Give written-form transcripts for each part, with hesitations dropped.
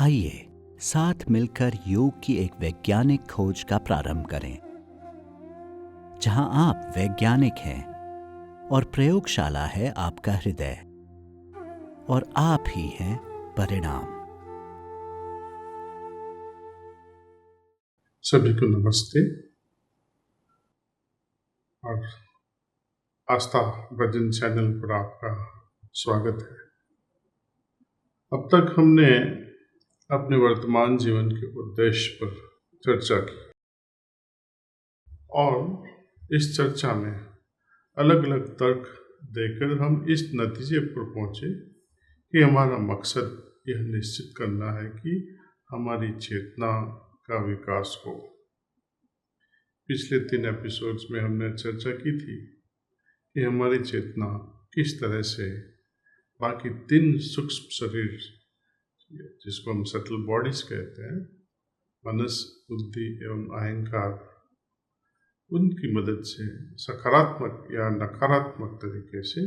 आइए साथ मिलकर योग की एक वैज्ञानिक खोज का प्रारंभ करें, जहां आप वैज्ञानिक हैं और प्रयोगशाला है आपका हृदय, और आप ही हैं परिणाम। सभी को नमस्ते और आस्था भजन चैनल पर आपका स्वागत है। अब तक हमने अपने वर्तमान जीवन के उद्देश्य पर चर्चा की और इस चर्चा में अलग अलग तर्क देकर हम इस नतीजे पर पहुंचे कि हमारा मकसद यह निश्चित करना है कि हमारी चेतना का विकास हो। पिछले 3 एपिसोड्स में हमने चर्चा की थी कि हमारी चेतना किस तरह से बाकी 3 सूक्ष्म शरीर, जिसको हम सटल बॉडीज कहते हैं, मनस, बुद्धि एवं अहंकार, उनकी मदद से सकारात्मक या नकारात्मक तरीके से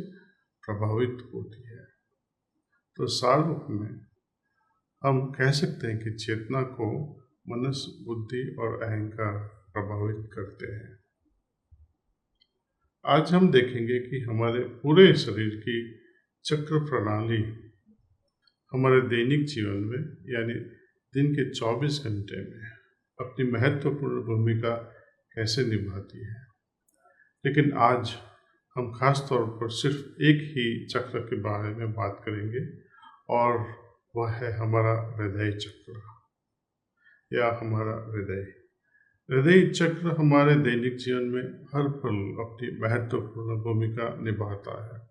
प्रभावित होती है। तो सार रूप में हम कह सकते हैं कि चेतना को मनस, बुद्धि और अहंकार प्रभावित करते हैं। आज हम देखेंगे कि हमारे पूरे शरीर की चक्र प्रणाली हमारे दैनिक जीवन में यानी दिन के 24 घंटे में अपनी महत्वपूर्ण भूमिका कैसे निभाती है। लेकिन आज हम खास तौर पर सिर्फ एक ही चक्र के बारे में बात करेंगे और वह है हमारा हृदय चक्र या हमारा हृदय। हृदय चक्र हमारे दैनिक जीवन में हर पल अपनी महत्वपूर्ण भूमिका निभाता है।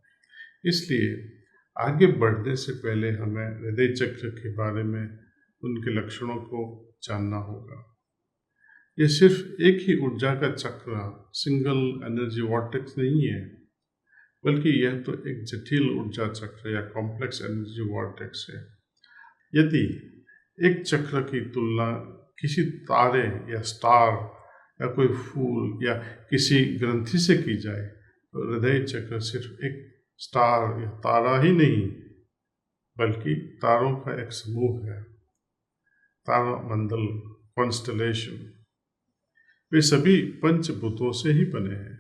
इसलिए आगे बढ़ने से पहले हमें हृदय चक्र के बारे में उनके लक्षणों को जानना होगा। यह सिर्फ एक ही ऊर्जा का चक्र, सिंगल एनर्जी वॉर्टेक्स नहीं है, बल्कि यह तो एक जटिल ऊर्जा चक्र या कॉम्प्लेक्स एनर्जी वॉर्टेक्स है। यदि एक चक्र की तुलना किसी तारे या स्टार या कोई फूल या किसी ग्रंथि से की जाए तो हृदय चक्र सिर्फ एक स्टार या तारा ही नहीं, बल्कि तारों का एक समूह है। तारामंडल, कॉन्स्टलेशन, वे सभी पंचभूतों से ही बने हैं।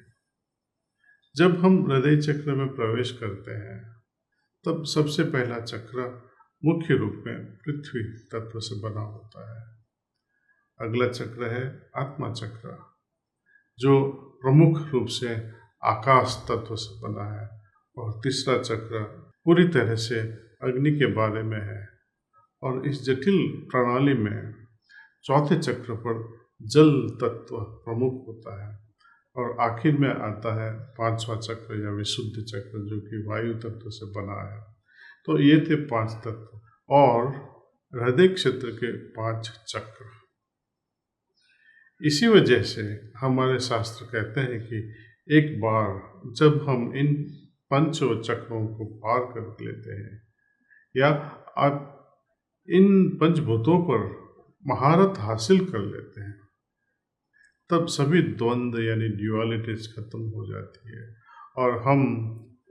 जब हम हृदय चक्र में प्रवेश करते हैं तब सबसे पहला चक्र मुख्य रूप में पृथ्वी तत्व से बना होता है। अगला चक्र है आत्मा चक्र, जो प्रमुख रूप से आकाश तत्व से बना है, और तीसरा चक्र पूरी तरह से अग्नि के बारे में है। और इस जटिल प्रणाली में चौथे चक्र पर जल तत्व प्रमुख होता है, और आखिर में आता है 5वां चक्र या विशुद्ध चक्र, जो कि वायु तत्व से बना है। तो ये थे 5 तत्व और हृदय क्षेत्र के 5 चक्र। इसी वजह से हमारे शास्त्र कहते हैं कि एक बार जब हम इन 5 चक्रों को पार कर लेते हैं या आप इन पंचभूतों पर महारत हासिल कर लेते हैं, तब सभी द्वंद्व यानी ड्युअलिटीज खत्म हो जाती है और हम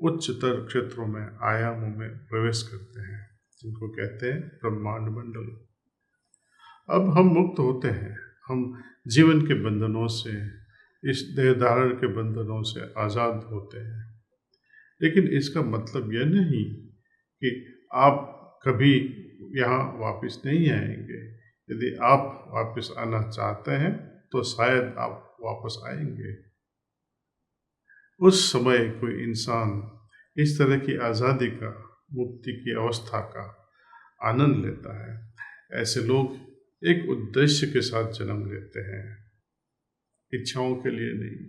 उच्चतर क्षेत्रों में, आयामों में प्रवेश करते हैं, जिनको कहते हैं ब्रह्मांड मंडल। अब हम मुक्त होते हैं, हम जीवन के बंधनों से, इस देहधारण के बंधनों से आज़ाद होते हैं। लेकिन इसका मतलब यह नहीं कि आप कभी यहाँ वापस नहीं आएंगे। यदि आप वापस आना चाहते हैं तो शायद आप वापस आएंगे। उस समय कोई इंसान इस तरह की आज़ादी का, मुक्ति की अवस्था का आनंद लेता है। ऐसे लोग एक उद्देश्य के साथ जन्म लेते हैं, इच्छाओं के लिए नहीं।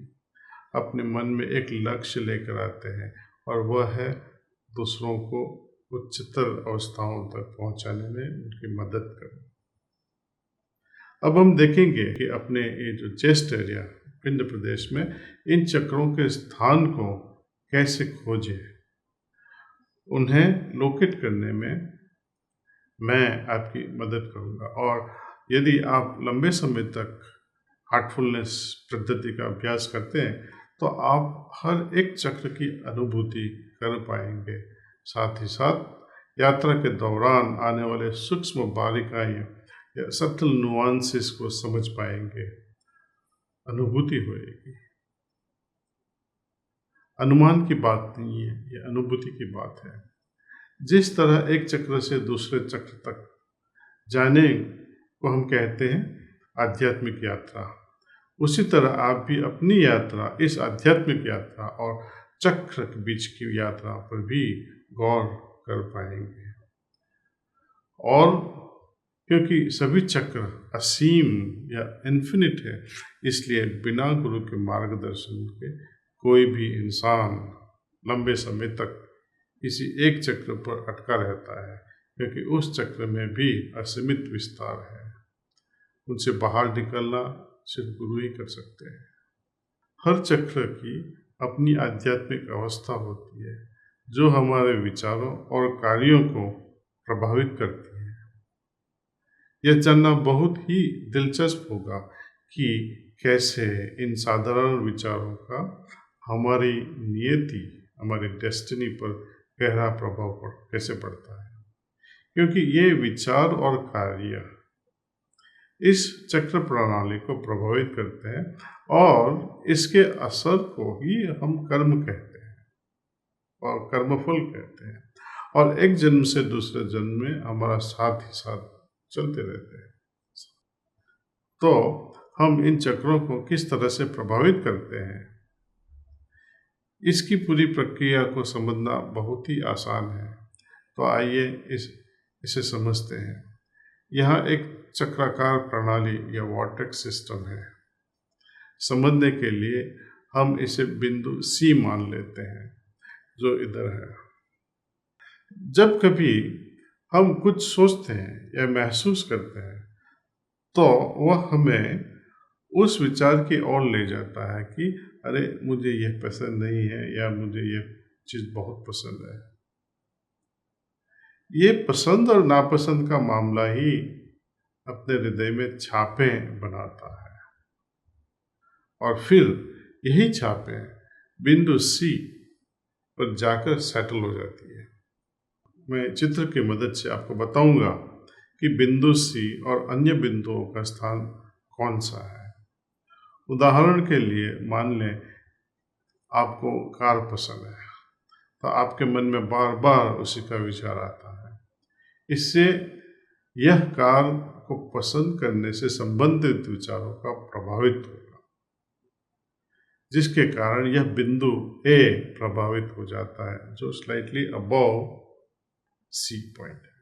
अपने मन में एक लक्ष्य लेकर आते हैं और वह है दूसरों को उच्चतर अवस्थाओं तक पहुंचाने में उनकी मदद करना। अब हम देखेंगे कि अपने ये जो चेस्ट एरिया, पिंड प्रदेश में, इन चक्रों के स्थान को कैसे खोजें। उन्हें लोकेट करने में मैं आपकी मदद करूंगा। और यदि आप लंबे समय तक हार्टफुलनेस पद्धति का अभ्यास करते हैं तो आप हर एक चक्र की अनुभूति कर पाएंगे। साथ ही साथ यात्रा के दौरान आने वाले सूक्ष्म बारीकाई या सटल नुआंसेस को समझ पाएंगे, अनुभूति होएगी। अनुमान की बात नहीं है, ये अनुभूति की बात है। जिस तरह एक चक्र से दूसरे चक्र तक जाने को हम कहते हैं आध्यात्मिक यात्रा, उसी तरह आप भी अपनी यात्रा, इस आध्यात्मिक यात्रा और चक्र के बीच की यात्रा पर भी गौर कर पाएंगे। और क्योंकि सभी चक्र असीम या इन्फिनिट है, इसलिए बिना गुरु के मार्गदर्शन के कोई भी इंसान लंबे समय तक किसी एक चक्र पर अटका रहता है, क्योंकि उस चक्र में भी असीमित विस्तार है। उनसे बाहर निकलना सिर्फ गुरु ही कर सकते हैं। हर चक्र की अपनी आध्यात्मिक अवस्था होती है, जो हमारे विचारों और कार्यों को प्रभावित करती है। यह जानना बहुत ही दिलचस्प होगा कि कैसे इन साधारण विचारों का हमारी नियति, हमारी डेस्टिनी पर गहरा प्रभाव कैसे पड़ता है, क्योंकि ये विचार और कार्य इस चक्र प्रणाली को प्रभावित करते हैं और इसके असर को ही हम कर्म कहते हैं और कर्मफल कहते हैं, और एक जन्म से दूसरे जन्म में हमारा साथ ही साथ चलते रहते हैं। तो हम इन चक्रों को किस तरह से प्रभावित करते हैं, इसकी पूरी प्रक्रिया को समझना बहुत ही आसान है। तो आइए इसे समझते हैं। यहाँ एक चक्राकार प्रणाली या वॉर्टेक्स सिस्टम है। समझने के लिए हम इसे बिंदु C मान लेते हैं, जो इधर है। जब कभी हम कुछ सोचते हैं या महसूस करते हैं, तो वह हमें उस विचार की ओर ले जाता है कि अरे मुझे यह पसंद नहीं है या मुझे यह चीज़ बहुत पसंद है। ये पसंद और नापसंद का मामला ही अपने हृदय में छापें बनाता है, और फिर यही छापें बिंदु C पर जाकर सेटल हो जाती है। मैं चित्र की मदद से आपको बताऊंगा कि बिंदु C और अन्य बिंदुओं का स्थान कौन सा है। उदाहरण के लिए मान लें आपको कार पसंद है, तो आपके मन में बार बार उसी का विचार आता है। इससे यह कार को पसंद करने से संबंधित विचारों का प्रभावित होगा, जिसके कारण यह बिंदु A प्रभावित हो जाता है, जो स्लाइटली अबव C पॉइंट है।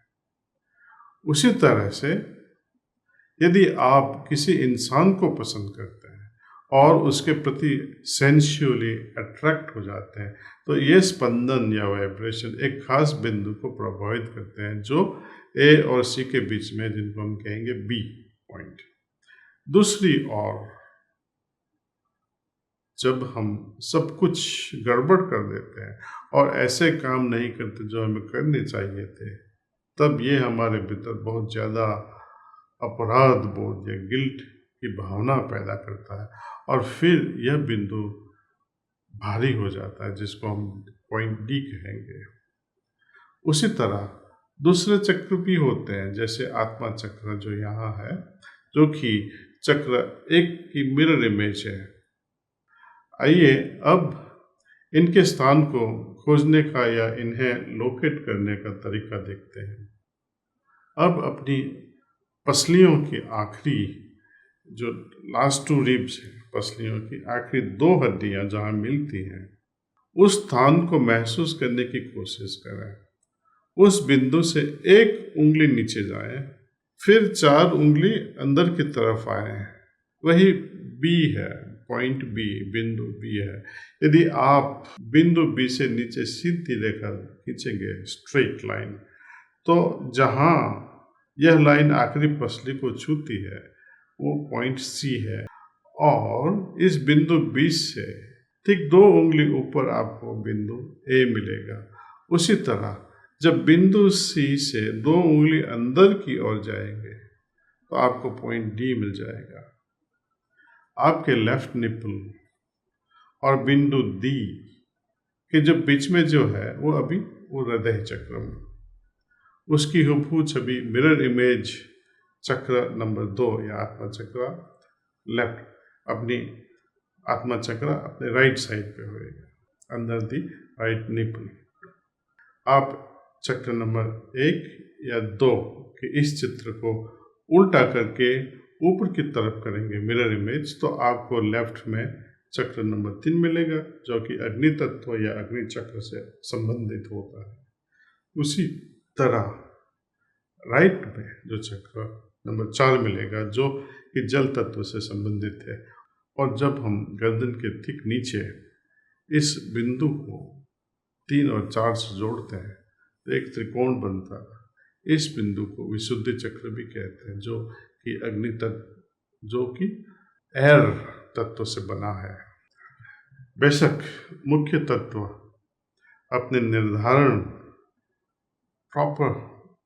उसी तरह से यदि आप किसी इंसान को पसंद करते हैं और उसके प्रति सेंसुअली अट्रैक्ट हो जाते हैं, तो ये स्पंदन या वाइब्रेशन एक खास बिंदु को प्रभावित करते हैं, जो A और C के बीच में, जिनको हम कहेंगे B पॉइंट। दूसरी ओर जब हम सब कुछ गड़बड़ कर देते हैं और ऐसे काम नहीं करते जो हमें करने चाहिए थे, तब ये हमारे भीतर बहुत ज़्यादा अपराध बोध या गिल्ट की भावना पैदा करता है, और फिर यह बिंदु भारी हो जाता है, जिसको हम पॉइंट D कहेंगे। उसी तरह दूसरे चक्र भी होते हैं, जैसे आत्मा चक्र जो यहाँ है, जो कि चक्र 1 की मिरर इमेज है। आइए अब इनके स्थान को खोजने का या इन्हें लोकेट करने का तरीका देखते हैं। अब अपनी पसलियों की आखिरी जो लास्ट 2 रिब्स हैं, पसलियों की आखिरी 2 हड्डियां जहां मिलती हैं, उस स्थान को महसूस करने की कोशिश करें। उस बिंदु से 1 उंगली नीचे जाए, फिर 4 उंगली अंदर की तरफ आए, वही B है, पॉइंट B, बिंदु B है। यदि आप बिंदु B से नीचे सीधी रेखा खींचेंगे, स्ट्रेट लाइन, तो जहां यह लाइन आखिरी पसली को छूती है, वो पॉइंट C है, और इस बिंदु B से ठीक 2 उंगली ऊपर आपको बिंदु A मिलेगा। उसी तरह जब बिंदु C से 2 उंगली अंदर की ओर जाएंगे, तो आपको पॉइंट D मिल जाएगा। आपके लेफ्ट निपल और बिंदु D के जो बीच में जो है, वो अभी वो हृदय चक्र में, उसकी हुबहू छवि मिरर इमेज चक्र नंबर 2 या आत्मा चक्र लेफ्ट, अपनी आत्मा चक्र अपने राइट साइड पे होएगा, अंदर दी राइट निपल। आप चक्र नंबर 1 या 2 के इस चित्र को उल्टा करके ऊपर की तरफ करेंगे मिरर इमेज, तो आपको लेफ्ट में चक्र नंबर 3 मिलेगा, जो कि अग्नि तत्व या अग्नि चक्र से संबंधित होता है। उसी तरह राइट में जो चक्र नंबर 4 मिलेगा, जो कि जल तत्व से संबंधित है। और जब हम गर्दन के ठीक नीचे इस बिंदु को 3 और 4 से जोड़ते हैं तो एक त्रिकोण बनता है। इस बिंदु को विशुद्धि चक्र भी कहते हैं, जो कि अग्नि तत्व, जो कि एयर तत्व से बना है। बेशक मुख्य तत्व अपने निर्धारण प्रॉपर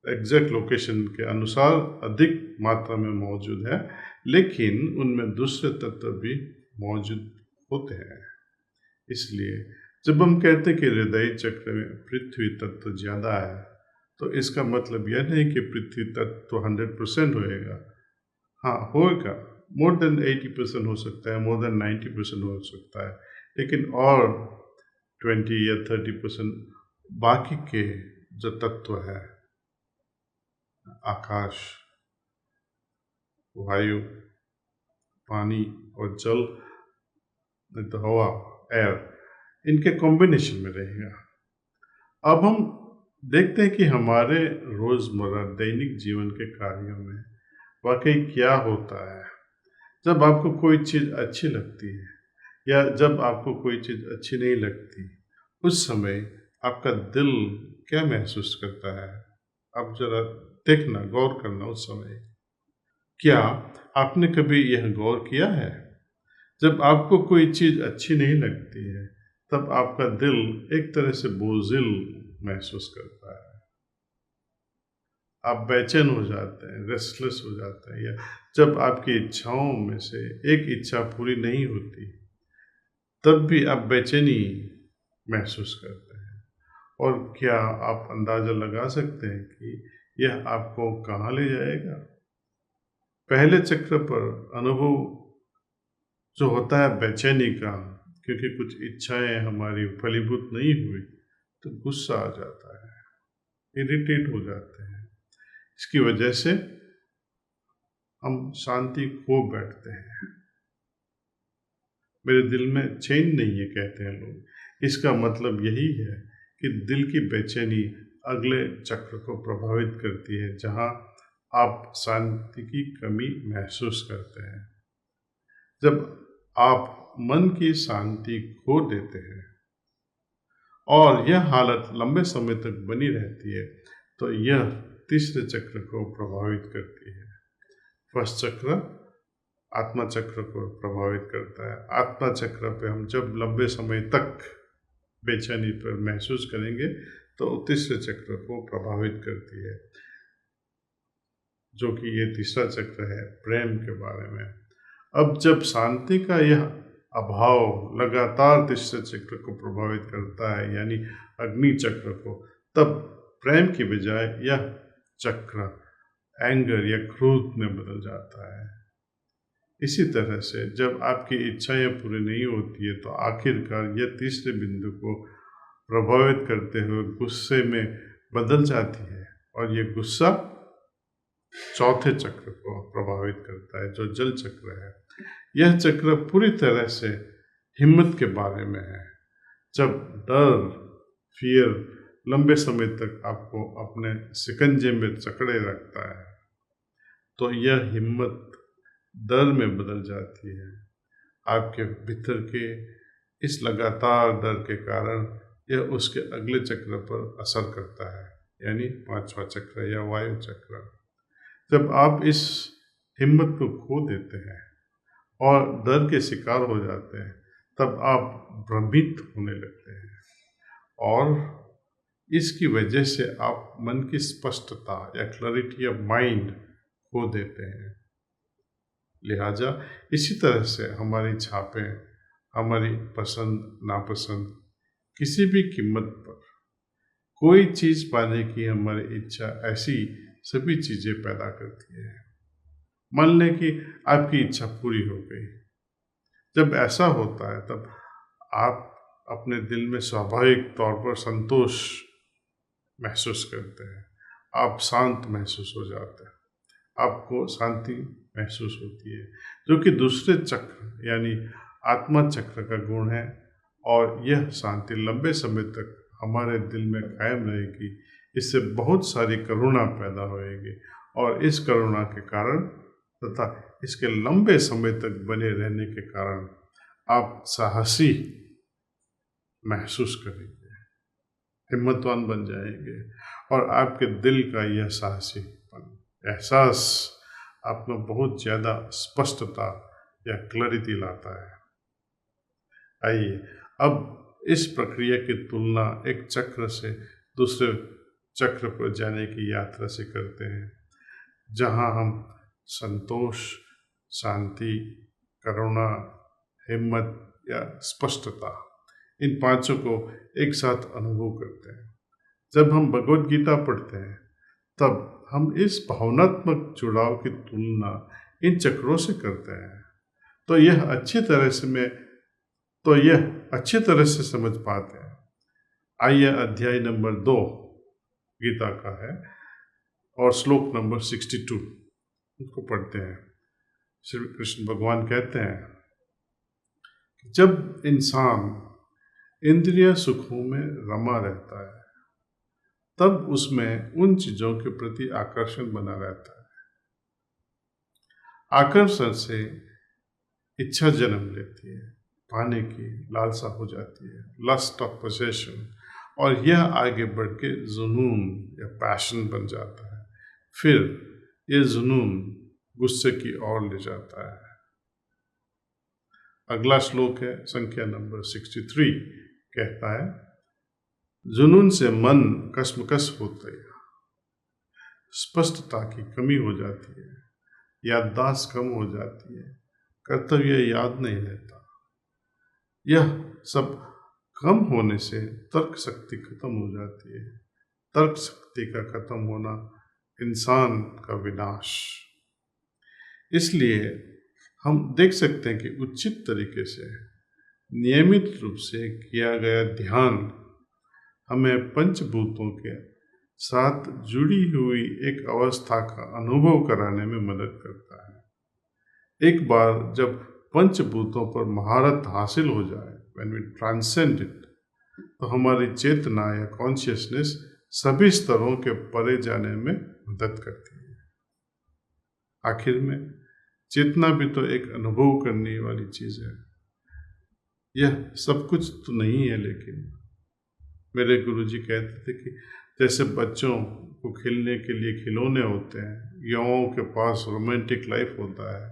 एग्जैक्ट लोकेशन के अनुसार अधिक मात्रा में मौजूद है, लेकिन उनमें दूसरे तत्व भी मौजूद होते हैं। इसलिए जब हम कहते हैं कि हृदय चक्र में पृथ्वी तत्व ज़्यादा है, तो इसका मतलब यह नहीं कि पृथ्वी तत्व 100% होएगा। हाँ, होएगा, मोर देन 80% हो सकता है, मोर देन 90% हो सकता है, लेकिन और 20 या 30% बाकी के जो तत्व है, आकाश, वायु, पानी और जल, नहीं तो हवा, एयर, इनके कॉम्बिनेशन में रहेगा। अब हम देखते हैं कि हमारे रोज़मर्रा दैनिक जीवन के कार्यों में वाकई क्या होता है। जब आपको कोई चीज़ अच्छी लगती है या जब आपको कोई चीज़ अच्छी नहीं लगती, उस समय आपका दिल क्या महसूस करता है? आप जरा देखना, गौर करना उस समय। क्या आपने कभी यह गौर किया है? जब आपको कोई चीज़ अच्छी नहीं लगती है, तब आपका दिल एक तरह से बोझिल महसूस करता है। आप बेचैन हो जाते हैं, रेस्टलेस हो जाते हैं, या जब आपकी इच्छाओं में से एक इच्छा पूरी नहीं होती, तब भी आप बेचैनी महसूस करते हैं। और क्या आप अंदाज़ा लगा सकते हैं कि यह आपको कहाँ ले जाएगा? पहले चक्र पर अनुभव जो होता है बेचैनी का, क्योंकि कुछ इच्छाएं हमारी फलीभूत नहीं हुई, तो गुस्सा आ जाता है, इरिटेट हो जाते हैं। इसकी वजह से हम शांति खो बैठते हैं। मेरे दिल में चैन नहीं है, कहते हैं लोग। इसका मतलब यही है कि दिल की बेचैनी अगले चक्र को प्रभावित करती है, जहां आप शांति की कमी महसूस करते हैं। जब आप मन की शांति खो देते हैं और यह हालत लंबे समय तक बनी रहती है, तो यह तीसरे चक्र को प्रभावित करती है। फर्स्ट चक्र आत्मा चक्र को प्रभावित करता है। आत्मा चक्र पे हम जब लंबे समय तक बेचैनी पर महसूस करेंगे, तो तीसरे चक्र को प्रभावित करती है, जो कि ये तीसरा चक्र है प्रेम के बारे में। अब जब शांति का यह अभाव लगातार तीसरे चक्र को प्रभावित करता है, यानी अग्नि चक्र को, तब प्रेम की बजाय यह चक्र एंगर या क्रोध में बदल जाता है। इसी तरह से जब आपकी इच्छाएं पूरी नहीं होती है, तो आखिरकार यह तीसरे बिंदु को प्रभावित करते हुए गुस्से में बदल जाती है, और यह गुस्सा चौथे चक्र को प्रभावित करता है, जो जल चक्र है। यह चक्र पूरी तरह से हिम्मत के बारे में है। जब डर, फियर लंबे समय तक आपको अपने शिकंजे में जकड़े रखता है, तो यह हिम्मत डर में बदल जाती है। आपके भीतर के इस लगातार डर के कारण यह उसके अगले चक्र पर असर करता है, यानी पांचवा चक्र या वायु चक्र। जब आप इस हिम्मत को खो देते हैं और डर के शिकार हो जाते हैं, तब आप भ्रमित होने लगते हैं, और इसकी वजह से आप मन की स्पष्टता या क्लैरिटी ऑफ माइंड खो देते हैं। लिहाजा इसी तरह से हमारी छापें, हमारी पसंद नापसंद किसी भी कीमत पर कोई चीज़ पाने की हमारी इच्छा ऐसी सभी चीज़ें पैदा करती है। मान लें कि आपकी इच्छा पूरी हो गई। जब ऐसा होता है तब आप अपने दिल में स्वाभाविक तौर पर संतोष महसूस करते हैं, आप शांत महसूस हो जाते हैं, आपको शांति महसूस होती है, जो कि दूसरे चक्र यानी आत्मा चक्र का गुण है। और यह शांति लंबे समय तक हमारे दिल में कायम रहेगी। इससे बहुत सारी करुणा पैदा होएगी और इस करुणा के कारण तथा इसके लंबे समय तक बने रहने के कारण आप साहसी महसूस करेंगे, हिम्मतवान बन जाएंगे और आपके दिल का यह साहसीपन एहसास आप में बहुत ज़्यादा स्पष्टता या क्लैरिटी लाता है। आइए अब इस प्रक्रिया की तुलना एक चक्र से दूसरे चक्र पर जाने की यात्रा से करते हैं, जहां हम संतोष, शांति, करुणा, हिम्मत या स्पष्टता, इन पांचों को एक साथ अनुभव करते हैं। जब हम भगवद गीता पढ़ते हैं तब हम इस भावनात्मक जुड़ाव की तुलना इन चक्रों से करते हैं, तो यह अच्छी तरह से समझ पाते हैं। आइए अध्याय नंबर 2 गीता का है और श्लोक नंबर 62 उसको पढ़ते हैं। श्री कृष्ण भगवान कहते हैं, जब इंसान इंद्रिय सुखों में रमा रहता है तब उसमें उन चीजों के प्रति आकर्षण बना रहता है। आकर्षण से इच्छा जन्म लेती है, पाने की लालसा हो जाती है, लस्ट ऑफ पोजेशन, और यह आगे बढ़ के जुनून या पैशन बन जाता है। फिर यह जुनून गुस्से की ओर ले जाता है। अगला श्लोक है संख्या नंबर 63, कहता है, जुनून से मन कश्मकश होता है, स्पष्टता की कमी हो जाती है, याददाश्त कम हो जाती है, कर्तव्य याद नहीं रहता। यह सब कम होने से तर्क शक्ति खत्म हो जाती है। तर्क शक्ति का खत्म होना इंसान का विनाश। इसलिए हम देख सकते हैं कि उचित तरीके से नियमित रूप से किया गया ध्यान हमें पंचभूतों के साथ जुड़ी हुई एक अवस्था का अनुभव कराने में मदद करता है। एक बार जब पंचभूतों पर महारत हासिल हो जाए, when we transcend it, तो हमारी चेतना या कॉन्शियसनेस सभी स्तरों के परे जाने में मदद करती है। आखिर में चेतना भी तो एक अनुभव करने वाली चीज है। यह सब कुछ तो नहीं है, लेकिन मेरे गुरुजी कहते थे कि जैसे बच्चों को खेलने के लिए खिलौने होते हैं, युवाओं के पास रोमांटिक लाइफ होता है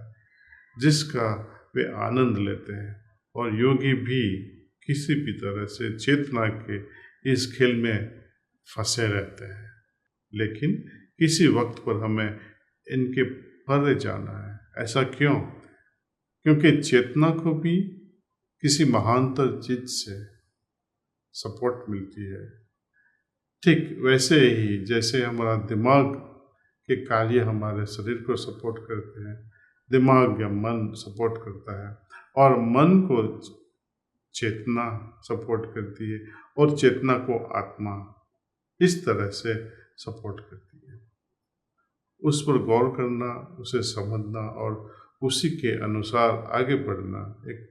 जिसका वे आनंद लेते हैं, और योगी भी किसी भी तरह से चेतना के इस खेल में फंसे रहते हैं। लेकिन किसी वक्त पर हमें इनके परे जाना है। ऐसा क्यों? क्योंकि चेतना को भी किसी महानतर चीज से सपोर्ट मिलती है। ठीक वैसे ही जैसे हमारा दिमाग के कार्य हमारे शरीर को सपोर्ट करते हैं, दिमाग या मन सपोर्ट करता है, और मन को चेतना सपोर्ट करती है, और चेतना को आत्मा इस तरह से सपोर्ट करती है। उस पर गौर करना, उसे समझना और उसी के अनुसार आगे बढ़ना एक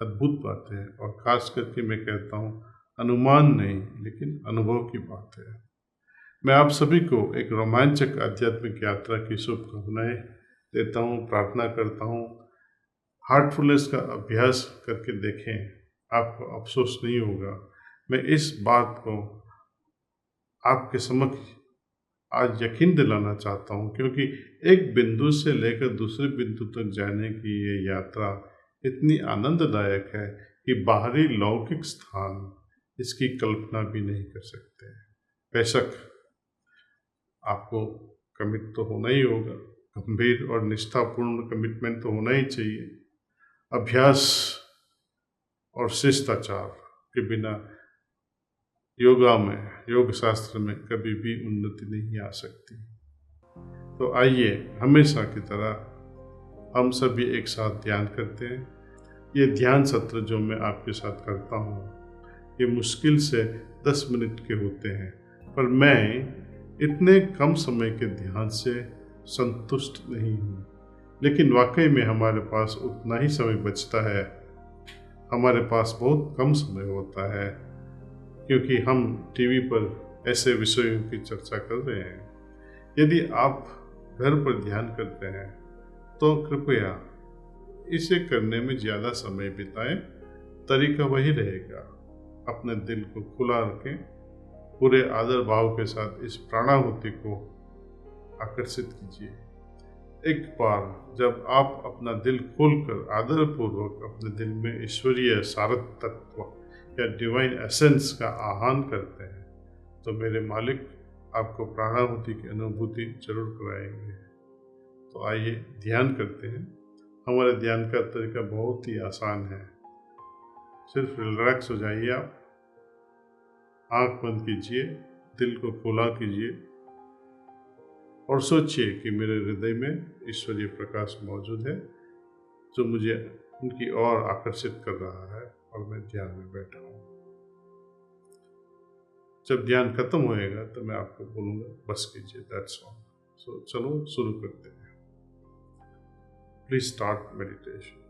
अद्भुत बात है, और खास करके मैं कहता हूँ अनुमान नहीं लेकिन अनुभव की बात है। मैं आप सभी को एक रोमांचक आध्यात्मिक यात्रा की शुभकामनाएं देता हूँ, प्रार्थना करता हूँ। हार्टफुलनेस का अभ्यास करके देखें, आपको अफसोस नहीं होगा। मैं इस बात को आपके समक्ष आज यकीन दिलाना चाहता हूँ, क्योंकि एक बिंदु से लेकर दूसरे बिंदु तक जाने की ये यात्रा इतनी आनंददायक है कि बाहरी लौकिक स्थान इसकी कल्पना भी नहीं कर सकते। बेशक आपको कमिट तो होना ही होगा, गंभीर और निष्ठापूर्ण कमिटमेंट तो होना ही चाहिए। अभ्यास और शिष्टाचार के बिना योगा में, योग शास्त्र में कभी भी उन्नति नहीं आ सकती। तो आइए हमेशा की तरह हम सभी एक साथ ध्यान करते हैं। ये ध्यान सत्र जो मैं आपके साथ करता हूँ, ये मुश्किल से 10 मिनट के होते हैं, पर मैं इतने कम समय के ध्यान से संतुष्ट नहीं हूँ। लेकिन वाकई में हमारे पास उतना ही समय बचता है, हमारे पास बहुत कम समय होता है, क्योंकि हम टीवी पर ऐसे विषयों की चर्चा कर रहे हैं। यदि आप घर पर ध्यान करते हैं तो कृपया इसे करने में ज़्यादा समय बिताएं। तरीका वही रहेगा, अपने दिल को खुला रखें, पूरे आदर भाव के साथ इस प्राणाहुति को आकर्षित कीजिए। एक बार जब आप अपना दिल खोलकर आदरपूर्वक अपने दिल में ईश्वरीय सारत तत्व या डिवाइन एसेंस का आह्वान करते हैं, तो मेरे मालिक आपको प्राणाहुति की अनुभूति जरूर कराएंगे। तो आइए ध्यान करते हैं। हमारे ध्यान का तरीका बहुत ही आसान है। सिर्फ रिलैक्स हो जाइए, आप आंख बंद कीजिए, दिल को खुला कीजिए और सोचिए कि मेरे हृदय में ईश्वरीय प्रकाश मौजूद है, जो मुझे उनकी ओर आकर्षित कर रहा है और मैं ध्यान में बैठा हूँ। जब ध्यान खत्म होएगा तो मैं आपको बोलूँगा बस कीजिए, दैट्स ऑल। सो चलो शुरू करते हैं। Please start meditation.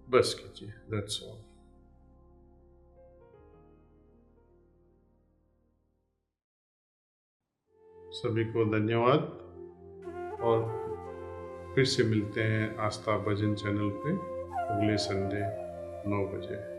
बस कीजिए, दैट्स ऑल। सभी को धन्यवाद और फिर से मिलते हैं आस्था भजन चैनल पे अगले संडे 9 बजे।